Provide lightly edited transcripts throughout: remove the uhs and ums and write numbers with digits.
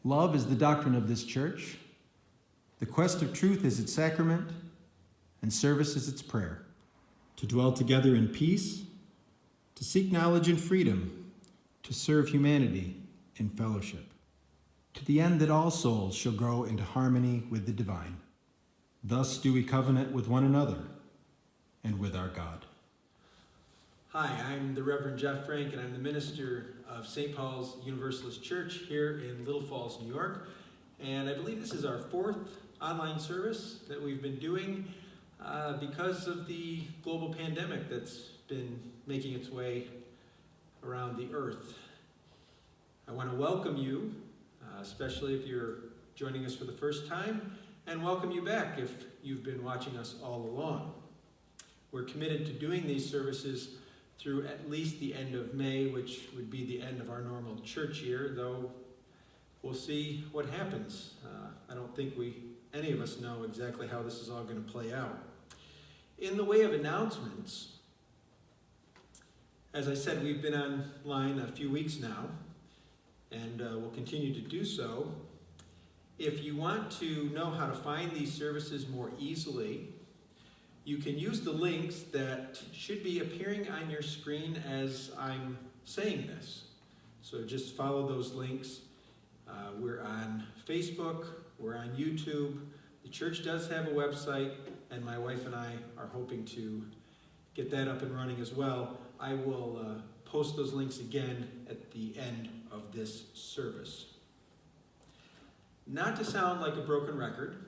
Love is the doctrine of this church. The quest of truth is its sacrament, and service is its prayer. To dwell together in peace, to seek knowledge and freedom, to serve humanity in fellowship, to the end that all souls shall grow into harmony with the divine. Thus do we covenant with one another and with our God. Hi, I'm the Reverend Jeff Frank, and I'm the minister of St. Paul's Universalist Church here in Little Falls, New York. And I believe this is our fourth online service that we've been doing because of the global pandemic that's been making its way around the earth. I want to welcome you, especially if you're joining us for the first time, and welcome you back if you've been watching us all along. We're committed to doing these services through at least the end of May, which would be the end of our normal church year, though we'll see what happens. I don't think any of us know exactly how this is all going to play out. In the way of announcements, as I said, we've been online a few weeks now, and we'll continue to do so. If you want to know how to find these services more easily, you can use the links that should be appearing on your screen as I'm saying this. So just follow those links. We're on Facebook, we're on YouTube. The church does have a website, and my wife and I are hoping to get that up and running as well. I will post those links again at the end of this service. Not to sound like a broken record,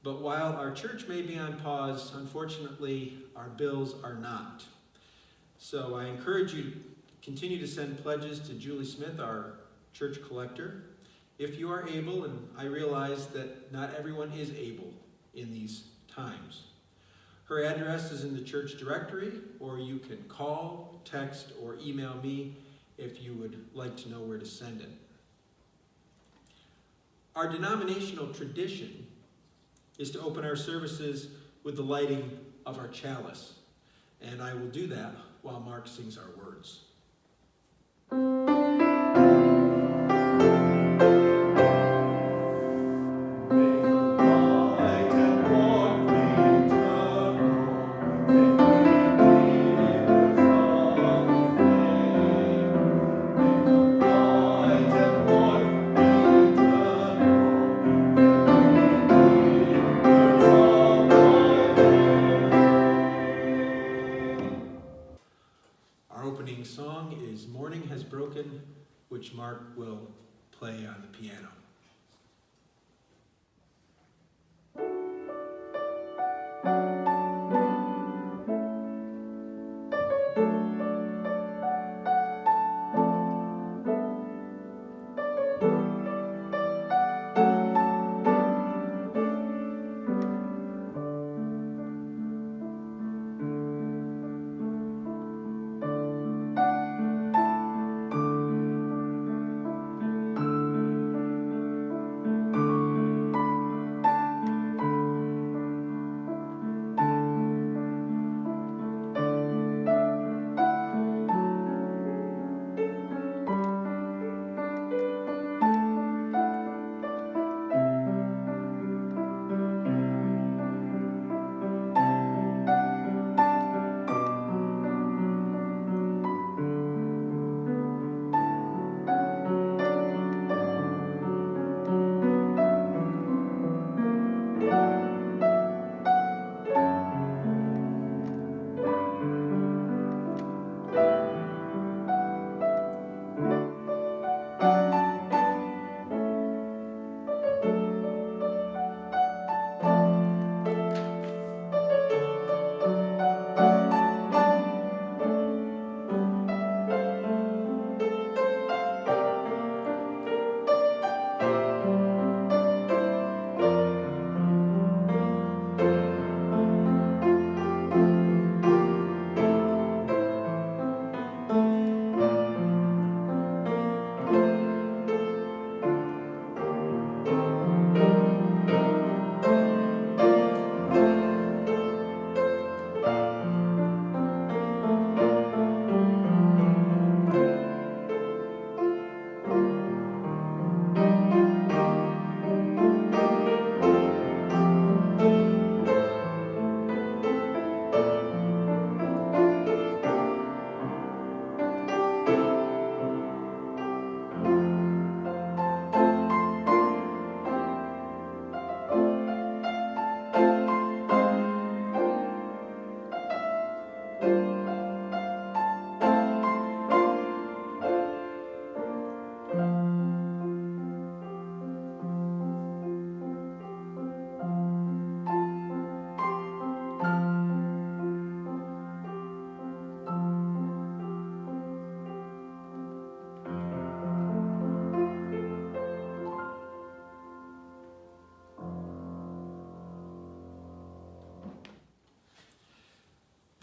but while our church may be on pause, unfortunately, our bills are not. So I encourage you to continue to send pledges to Julie Smith, our church collector, if you are able, and I realize that not everyone is able in these times. Her address is in the church directory, or you can call, text, or email me if you would like to know where to send it. Our denominational tradition is to open our services with the lighting of our chalice, and I will do that while Mark sings our words. Song is Morning Has Broken, which Mark will play on the piano.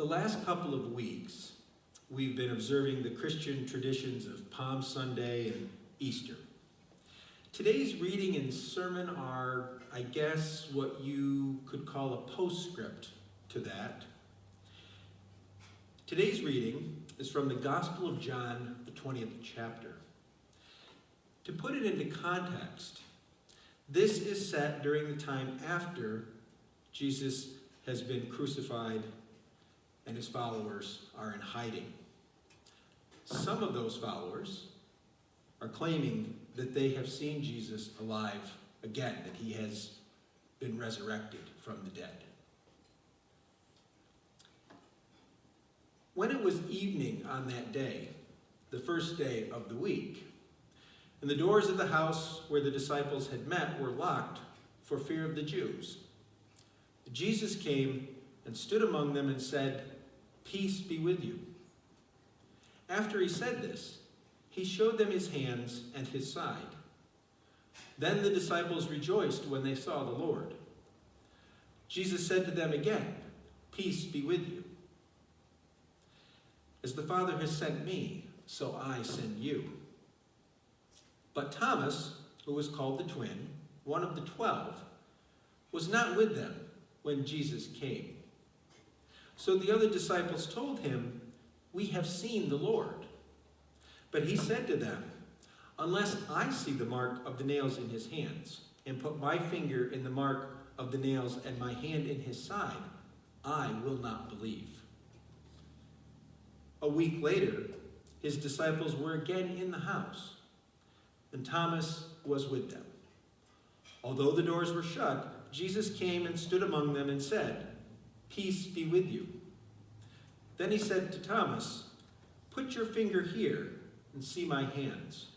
last couple of weeks, we've been observing the Christian traditions of Palm Sunday and Easter. Today's reading and sermon are, I guess, what you could call a postscript to that. Today's reading is from the Gospel of John, the 20th chapter. To put it into context, this is set during the time after Jesus has been crucified and his followers are in hiding. Some of those followers are claiming that they have seen Jesus alive again, that he has been resurrected from the dead. When it was evening on that day, the first day of the week, and the doors of the house where the disciples had met were locked for fear of the Jews, Jesus came and stood among them and said, "Peace be with you." After he said this, he showed them his hands and his side. Then the disciples rejoiced when they saw the Lord. Jesus said to them again, "Peace be with you. As the Father has sent me, so I send you." But Thomas, who was called the twin, one of the 12, was not with them when Jesus came. So the other disciples told him, "We have seen the Lord." But he said to them, "Unless I see the mark of the nails in his hands, and put my finger in the mark of the nails and my hand in his side, I will not believe." A week later, his disciples were again in the house, and Thomas was with them. Although the doors were shut, Jesus came and stood among them and said, "Peace be with you." Then he said to Thomas, "Put your finger here and see my hands.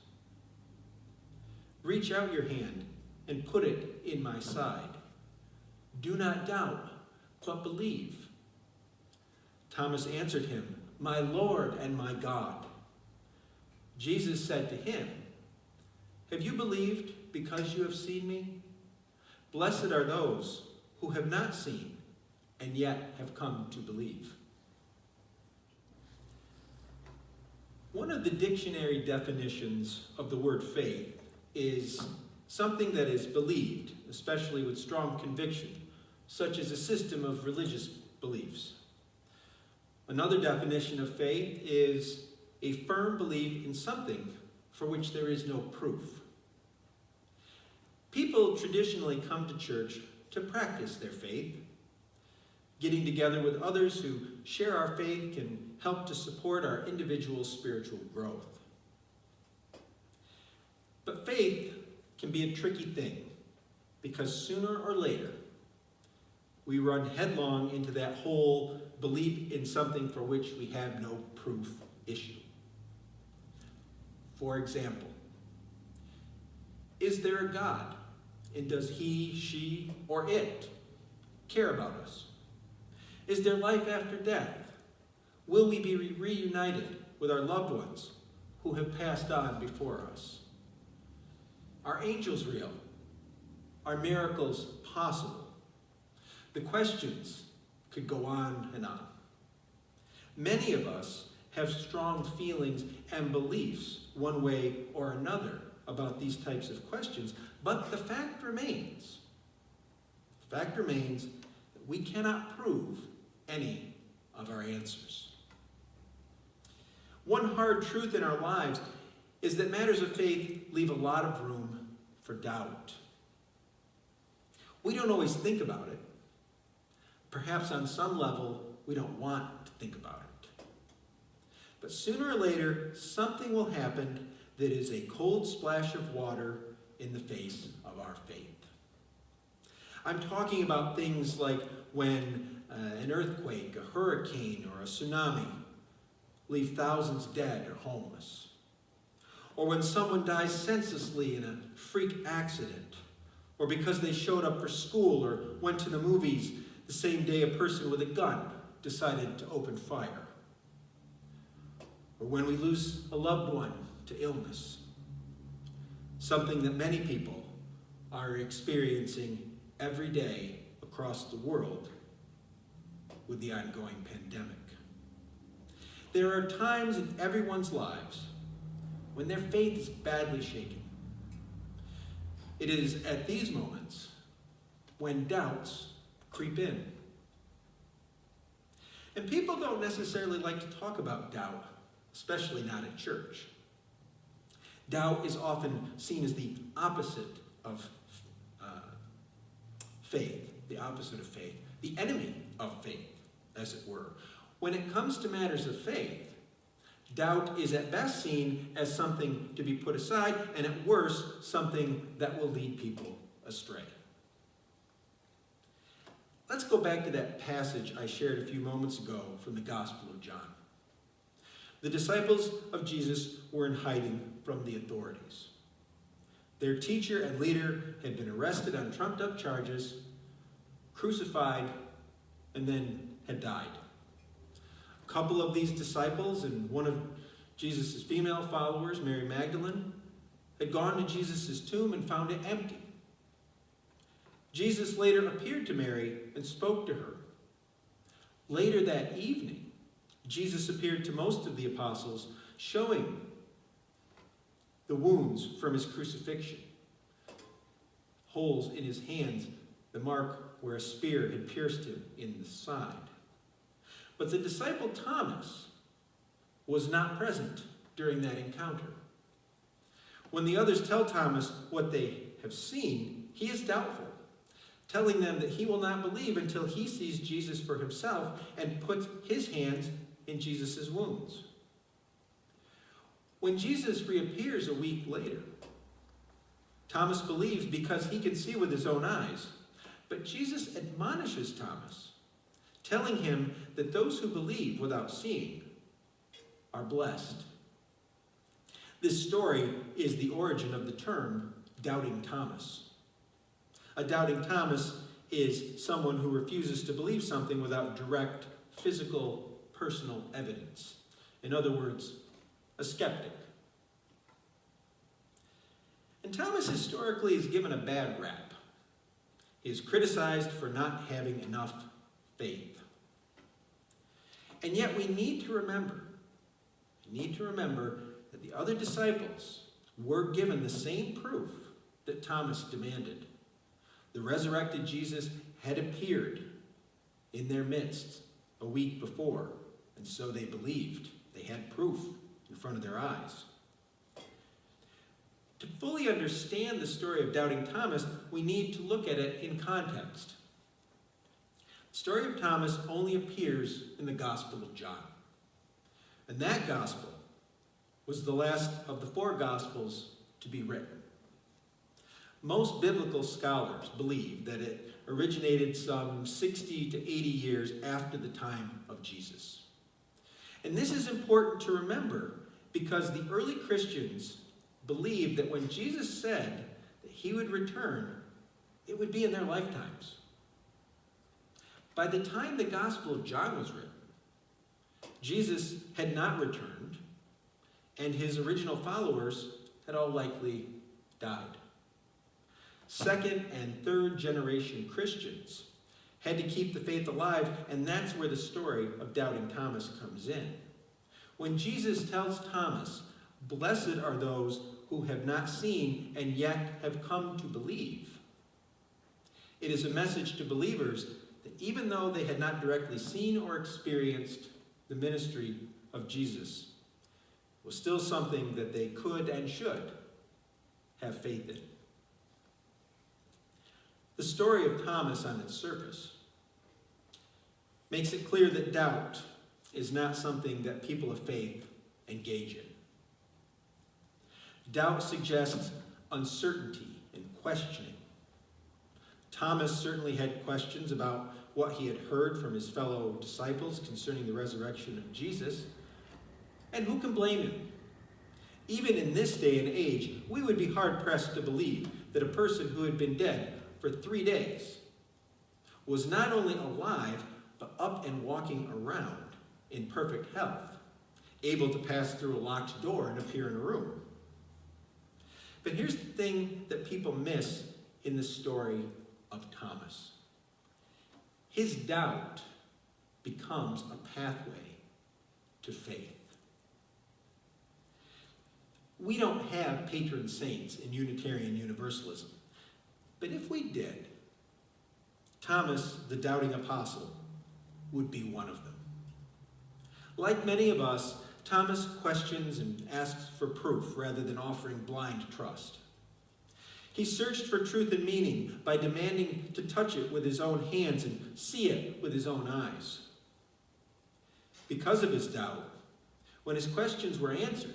Reach out your hand and put it in my side. Do not doubt, but believe." Thomas answered him, "My Lord and my God." Jesus said to him, "Have you believed because you have seen me? Blessed are those who have not seen and yet have come to believe." One of the dictionary definitions of the word faith is something that is believed, especially with strong conviction, such as a system of religious beliefs. Another definition of faith is a firm belief in something for which there is no proof. People traditionally come to church to practice their faith. Getting together with others who share our faith can help to support our individual spiritual growth. But faith can be a tricky thing, because sooner or later, we run headlong into that whole belief in something for which we have no proof issue. For example, is there a God? And does he, she, or it care about us? Is there life after death? Will we be reunited with our loved ones who have passed on before us? Are angels real? Are miracles possible? The questions could go on and on. Many of us have strong feelings and beliefs one way or another about these types of questions, but the fact remains that we cannot prove any of our answers. One hard truth in our lives is that matters of faith leave a lot of room for doubt. We don't always think about it. Perhaps on some level, we don't want to think about it. But sooner or later, something will happen that is a cold splash of water in the face of our faith. I'm talking about things like when an earthquake, a hurricane, or a tsunami leave thousands dead or homeless. Or when someone dies senselessly in a freak accident, or because they showed up for school or went to the movies the same day a person with a gun decided to open fire. Or when we lose a loved one to illness, something that many people are experiencing every day across the world with the ongoing pandemic. There are times in everyone's lives when their faith is badly shaken. It is at these moments when doubts creep in. And people don't necessarily like to talk about doubt, especially not at church. Doubt is often seen as the opposite of faith, the enemy of faith, as it were. When it comes to matters of faith, doubt is at best seen as something to be put aside, and at worst, something that will lead people astray. Let's go back to that passage I shared a few moments ago from the Gospel of John. The disciples of Jesus were in hiding from the authorities. Their teacher and leader had been arrested on trumped-up charges, crucified, and then had died. A couple of these disciples and one of Jesus' female followers, Mary Magdalene, had gone to Jesus' tomb and found it empty. Jesus later appeared to Mary and spoke to her. Later that evening, Jesus appeared to most of the apostles, showing the wounds from his crucifixion, holes in his hands, the mark where a spear had pierced him in the side. But the disciple Thomas was not present during that encounter. When the others tell Thomas what they have seen, he is doubtful, telling them that he will not believe until he sees Jesus for himself and puts his hands in Jesus' wounds. When Jesus reappears a week later, Thomas believes because he can see with his own eyes. But Jesus admonishes Thomas, telling him that those who believe without seeing are blessed. This story is the origin of the term doubting Thomas. A doubting Thomas is someone who refuses to believe something without direct, physical, personal evidence. In other words, a skeptic. And Thomas historically is given a bad rap. He is criticized for not having enough faith. And yet we need to remember that the other disciples were given the same proof that Thomas demanded. The resurrected Jesus had appeared in their midst a week before, and so they believed. They had proof in front of their eyes. To fully understand the story of doubting Thomas, we need to look at it in context. The story of Thomas only appears in the Gospel of John. And that Gospel was the last of the 4 Gospels to be written. Most biblical scholars believe that it originated some 60 to 80 years after the time of Jesus. And this is important to remember because the early Christians believed that when Jesus said that he would return, it would be in their lifetimes. By the time the Gospel of John was written, Jesus had not returned, and his original followers had all likely died. Second and third generation Christians had to keep the faith alive, and that's where the story of doubting Thomas comes in. When Jesus tells Thomas, "Blessed are those who have not seen and yet have come to believe," it is a message to believers that even though they had not directly seen or experienced the ministry of Jesus, it was still something that they could and should have faith in. The story of Thomas on its surface makes it clear that doubt is not something that people of faith engage in. Doubt suggests uncertainty and questioning. Thomas certainly had questions about what he had heard from his fellow disciples concerning the resurrection of Jesus, and who can blame him? Even in this day and age, we would be hard-pressed to believe that a person who had been dead for 3 days was not only alive, but up and walking around in perfect health, able to pass through a locked door and appear in a room. But here's the thing that people miss in the story of Thomas. His doubt becomes a pathway to faith. We don't have patron saints in Unitarian Universalism, but if we did, Thomas, the doubting apostle, would be one of them. Like many of us, Thomas questions and asks for proof rather than offering blind trust. He searched for truth and meaning by demanding to touch it with his own hands and see it with his own eyes. Because of his doubt, when his questions were answered,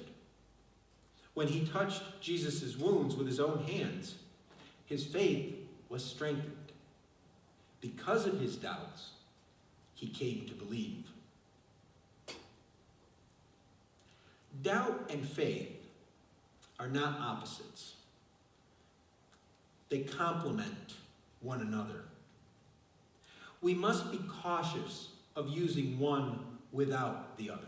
when he touched Jesus' wounds with his own hands, his faith was strengthened. Because of his doubts, he came to believe. Doubt and faith are not opposites. They complement one another. We must be cautious of using one without the other.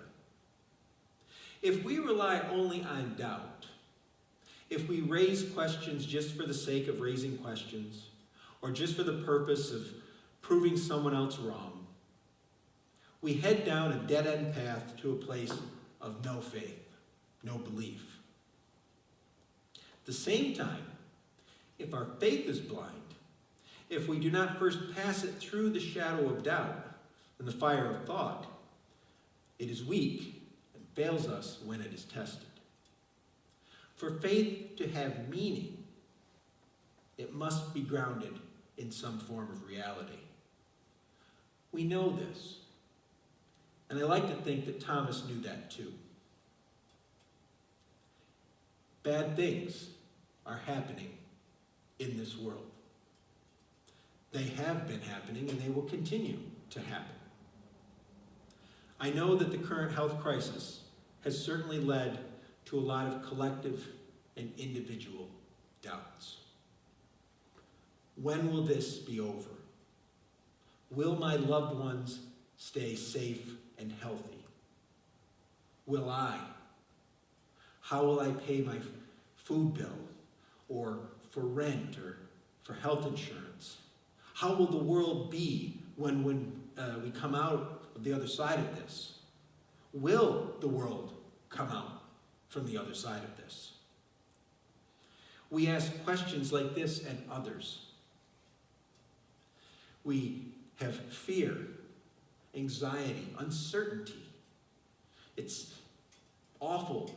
If we rely only on doubt, if we raise questions just for the sake of raising questions, or just for the purpose of proving someone else wrong, we head down a dead-end path to a place of no faith, no belief. At the same time, if our faith is blind, if we do not first pass it through the shadow of doubt and the fire of thought, it is weak and fails us when it is tested. For faith to have meaning, it must be grounded in some form of reality. We know this, and I like to think that Thomas knew that too. Bad things are happening in this world. They have been happening, and they will continue to happen. I know that the current health crisis has certainly led to a lot of collective and individual doubts. When will this be over? Will my loved ones stay safe and healthy? Will I? How will I pay my food bill, or for rent, or for health insurance? How will the world be when we come out of the other side of this? Will the world come out from the other side of this? We ask questions like this and others. We have fear, anxiety, uncertainty. It's awful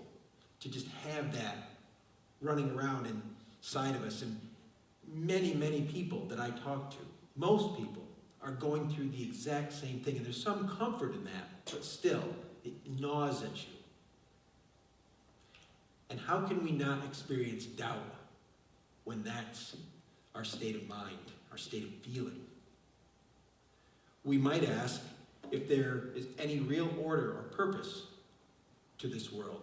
to just have that running around inside of us. And many, many people that I talk to, most people, are going through the exact same thing. And there's some comfort in that, but still, it gnaws at you. And how can we not experience doubt when that's our state of mind, our state of feeling? We might ask if there is any real order or purpose to this world.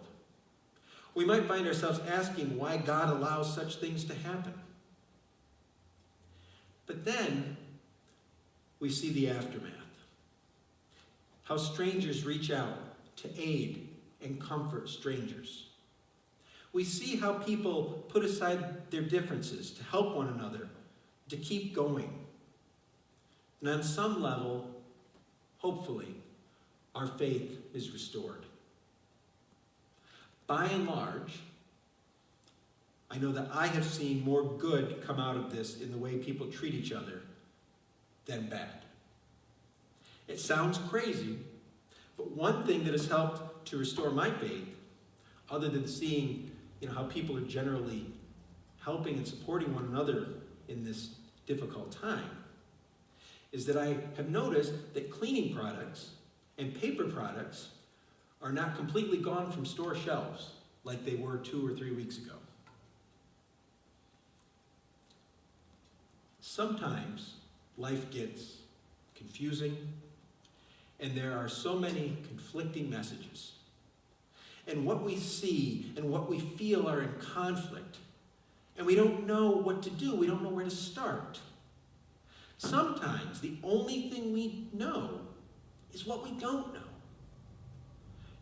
We might find ourselves asking why God allows such things to happen. But then we see the aftermath. How strangers reach out to aid and comfort strangers. We see how people put aside their differences to help one another, to keep going. And on some level, hopefully, our faith is restored. By and large, I know that I have seen more good come out of this in the way people treat each other than bad. It sounds crazy, but one thing that has helped to restore my faith, other than seeing how people are generally helping and supporting one another in this difficult time, is that I have noticed that cleaning products and paper products are not completely gone from store shelves like they were 2 or 3 weeks ago. Sometimes life gets confusing, and there are so many conflicting messages. And what we see and what we feel are in conflict, and we don't know what to do. We don't know where to start. Sometimes the only thing we know is what we don't know.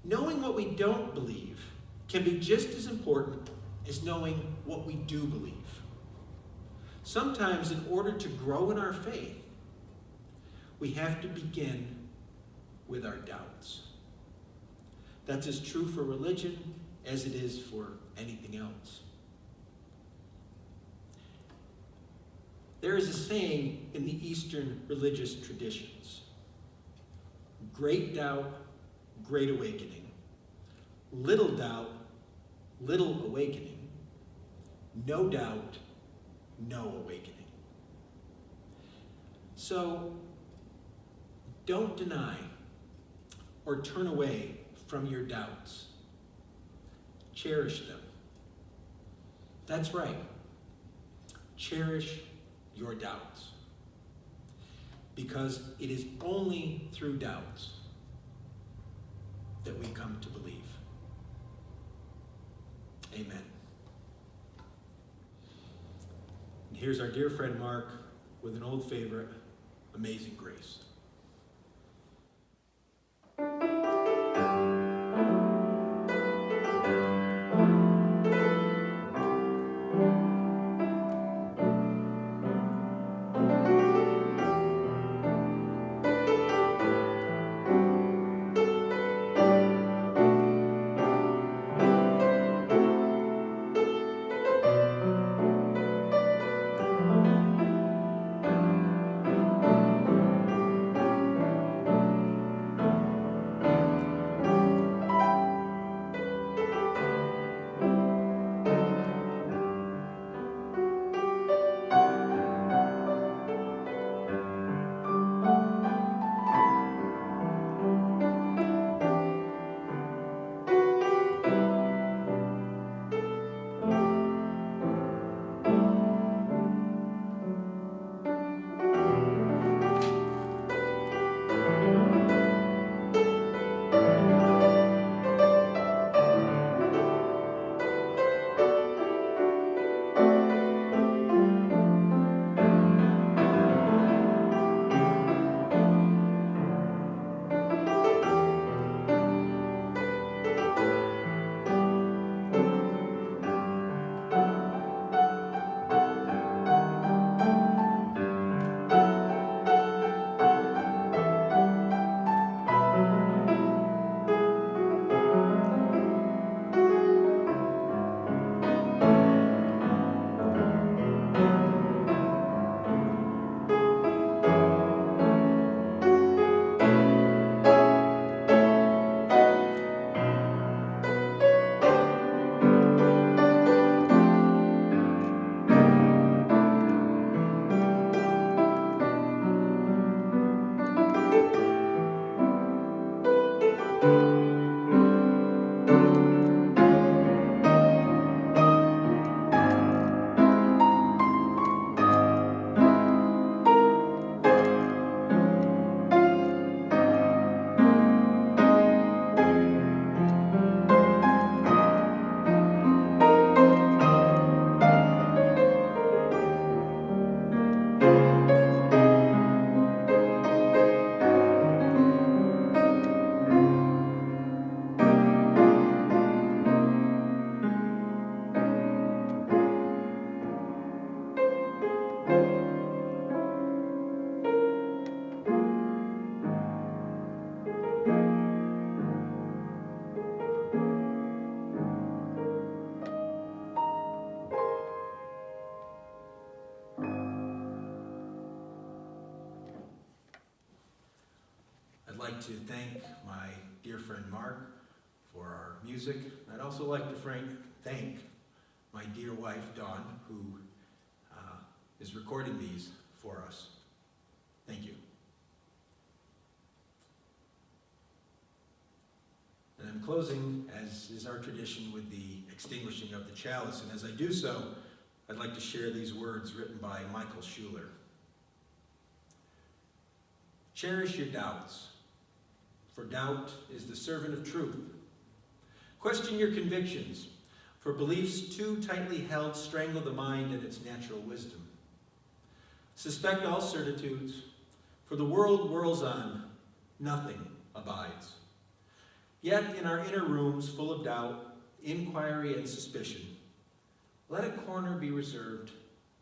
Knowing what we don't believe can be just as important as knowing what we do believe. Sometimes in order to grow in our faith, we have to begin with our doubts. That's as true for religion as it is for anything else. There is a saying in the Eastern religious traditions: great doubt, great awakening. Little doubt, little awakening. No doubt, no awakening. So, don't deny or turn away from your doubts. Cherish them. That's right. Cherish your doubts. Because it is only through doubts that we come to believe. Amen. And here's our dear friend Mark with an old favorite, Amazing Grace. I'd like to thank my dear friend Mark for our music. I'd also like to thank my dear wife Dawn, who is recording these for us. Thank you. And I'm closing, as is our tradition, with the extinguishing of the chalice. And as I do so, I'd like to share these words written by Michael Schuler. Cherish your doubts, for doubt is the servant of truth. Question your convictions, for beliefs too tightly held strangle the mind and its natural wisdom. Suspect all certitudes, for the world whirls on, nothing abides. Yet in our inner rooms full of doubt, inquiry, and suspicion, let a corner be reserved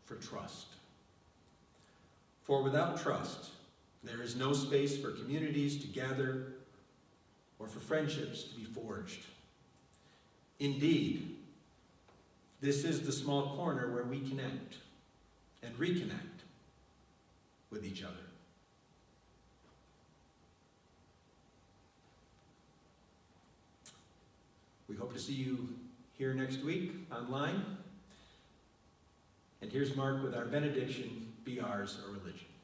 for trust. For without trust, there is no space for communities to gather or for friendships to be forged. Indeed, this is the small corner where we connect and reconnect with each other. We hope to see you here next week online. And here's Mark with our benediction, Be Ours a Religion.